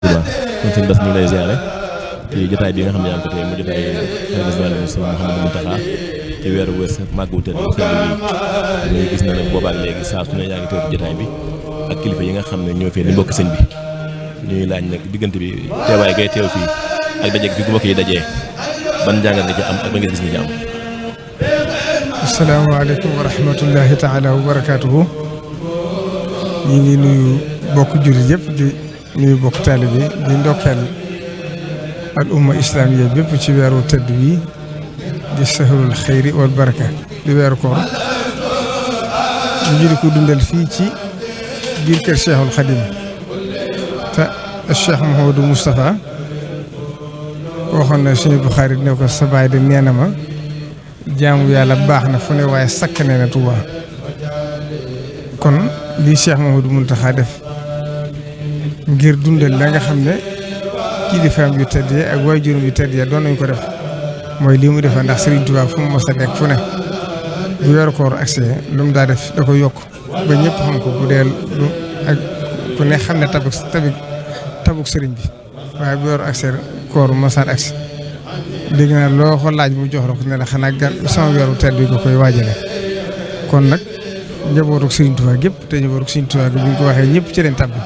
Touba kon sëñ Bass ñu lay ziare ci jotaay bi nga xam ne yaa ngi ko tey mu jotaay national Sëñ Mouhamadou Mountakha ci weeru wës màggu tëdd sëñ bi gis na nag boobaak léegi saa su ne yaa ngi teew ci jotaay bi ak kilifa yi nga xam ne ñoo fee di mbokk sëñ bi ñuy laaj nag diggante bi teewaay ngay teew fii ak daje fi mbokk yi dajee ban njàngat nga ci am ak ban gis nga ci am. asalaamaaleykum wa rahmatullahi taala wa barakaatuhu. ñu ngi nuyu bokk jullit yëpp di nuyu bokk taalibe di ndokkeel al umma islamiya bépp ci weeru tëdd wi di sahrul xayri wal baraka di weeru koor ñu di ko dundal fii ci biir kër Cheikhul Khadim te Cheikh Mouhamadou Moustapha waxoon na Sëñ Buxaari ne ko sa baay de nee na ma jaamu yàlla baax na fu ne waaye sakk nee na Tuuba kon lii Cheikh Mouhamadou Mountakha def ngir dundal la nga xam ne kilifaam yu tedd yi ak waajuram yu tedd yi doon nañ ko def mooy lii mu defa ndax Serigne Touba fu mu mos a nekk fu ne bu weeru koor accès lu mu daa def da ko yokk ba ñëpp xam ko bu dee lu ak ku ne xam ne tabuk Serigne bi waaye bu weeru accès koor mosaan accès dégg naa loo ko laaj mu jox la ko ne la xanaa gan sama weeru tedd bi ko koy waajale kon nag njabootu Serigne Touba gépp te njabootu Serigne Touba bi ñu ko waxee ñëpp ci leen tabbi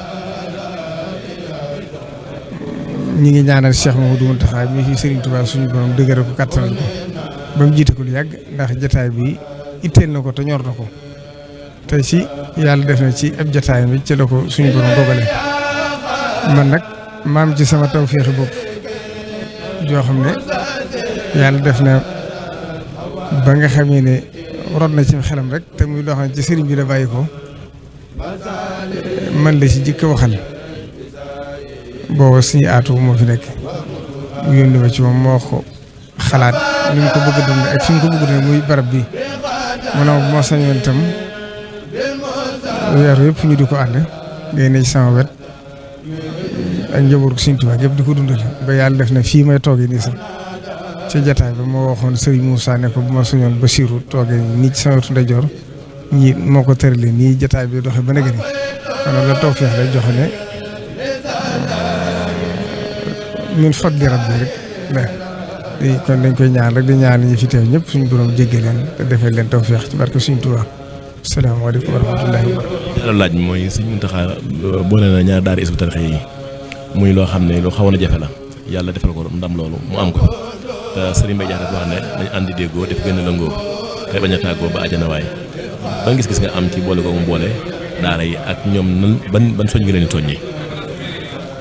ñi ngi ñaanal Cheikh Mouhamadou Mountakha mi fi Serigne Touba suñu borom dëgëral ko kattanal ko ba mu jiite ko lu yàgg ndax jotaay bi itteel na ko te ñor na ko te ci yàlla def na ci ab jotaay bi ci la ko suñu borom dogale man nag maam ci sama tawféexi bopp joo xam ne yàlla def na ba nga xamee ne rod na ci xelam rek te muy loo xam ne ci Serigne bi la bàyyi ko man la ci jëkk waxal. booba suñu aatu moo fi nekk yónni ma ci moom moo ko xalaat ni mu ko bëgg a dund ak fi mu ko bëgg a dund muy barab bi mu ne moo sañoon itam weer yëpp ñu di ko ànd ngay ne ci sama wet ak njabootu Sëriñ Tuubaa yëpp di ko dundal ba yàlla def na fii may toogee nii sax ci jataay ba moo waxoon Serigne Moussa ne ko bu ma sañoon Basiru toogee nii ci sama wetu ndeyjoor ñii moo ko tëralee nii jataay bi doxee ba nag ni kon la tawfeex lay joxe ne min fadli rabbi rek kon dañ koy ñaan rek di ñaan ñi fi teew ñëpp suñu borom jégge leen te defee leen tawfeex ci barke Sëriñ Tuubaa. Asalaamaaleykum wa rahmatullahi wa barakaatuh. laaj bi mooy Sëriñ Mountakha boole na ñaar daara Hizbut Tarqiyyah yi muy loo xam ne lu xawoon a jafe la yàlla defal ko ndam loolu mu am ko te Serigne Mbaye Diakhaté wax ne dañ àndi déggoo def gën a lëngoo te bañ a tàggoo ba àjjana waay ban gis-gis nga am ci boole googu mu boole daara yi ak ñoom nan ban soñ nga leen di soññee.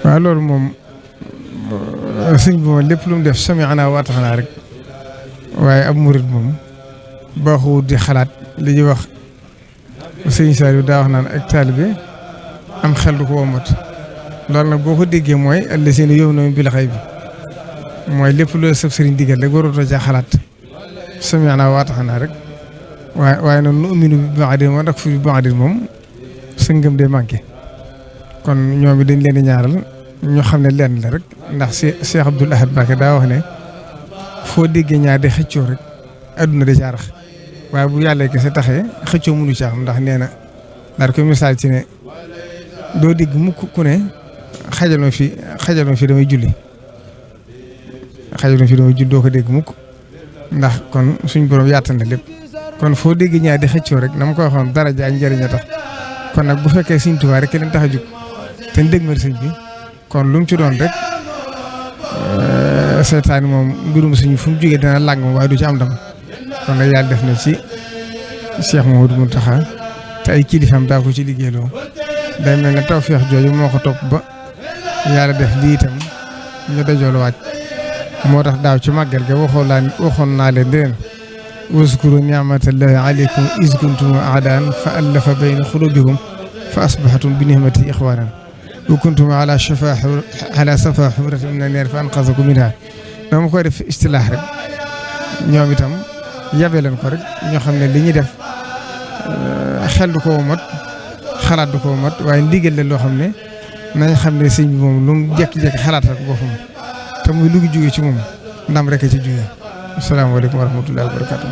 waaw loolu moom. sëñ bi moom lépp lu mu def sami'na wa ata'na rek waaye ab murid moom baaxul di xalaat li ñuy wax sëñ Saliou daa wax naan ak taalibe am xel du ko womat loolu nag boo ko déggee mooy allaziina yu'minuuna bil ghaybi mooy lépp loo sëb sëriñ digal rek warutoo ca xalaat sami'na wa ata'na rek waaye nag nu'minu bi ba'din wa nakfuru bi ba'din moom sa ngëm day manqué kon ñoom it dañ leen di ñaaral ñu xam ne lenn la rek ndax Cheikh Abdoul Ahad Mbacké daa wax ne foo déggee ñaar di xëccoo rek adduna di caarax waaye bu yàlla kese taxee xëccoo mënu ci am ndax nee na daal koy misaal ci ne doo dégg mukk ku ne xajaloo fi damay julli doo ko dégg mukk ndax kon suñ borom yaatal na lépp kon foo dégg ñaar di xëccoo rek na ma ko waxoon daraja ak njëriñ a tax kon nag bu fekkee Sëriñ Tuubaa rek leen tax a jóg te ndégmal sëñ bi kon lu mu ci doon rek seytaane moom mbirum suñu fu mu jógee dina làng moom waaye du ci am ndam kon nag yàlla def na ci Cheikh Mouhamadou Mountakha te ay kilifaam daa ko ci liggéeyloo day mel ne tawfeex jooju moo ko topp ba yàlla def lii itam ñu dajoolu waaj moo tax daaw ci màggal ga waxoon naa leen di leen waskuru ni'matallahi alaykum iz kuntum a'daan fa allafa bayna qulubikum fa asbahatum bi ni'matihi ikhwanan wa kuntum ala safa hufratin mina n-naar fa anqazakum minha dama koy def istilaax rek ñoom itam yabe leen ko rek ñoo xam ne li ñuy def xel du ko mat xalaat du ko mat waaye ndigal la loo xam ne nañ xam ne sëñ bi moom lu mu jékki-jékki xalaat rek boppam te muy lu jóge ci moom ndam rek a ci jóge asalaamaaleykum wa rahmatullahi wa barakatuh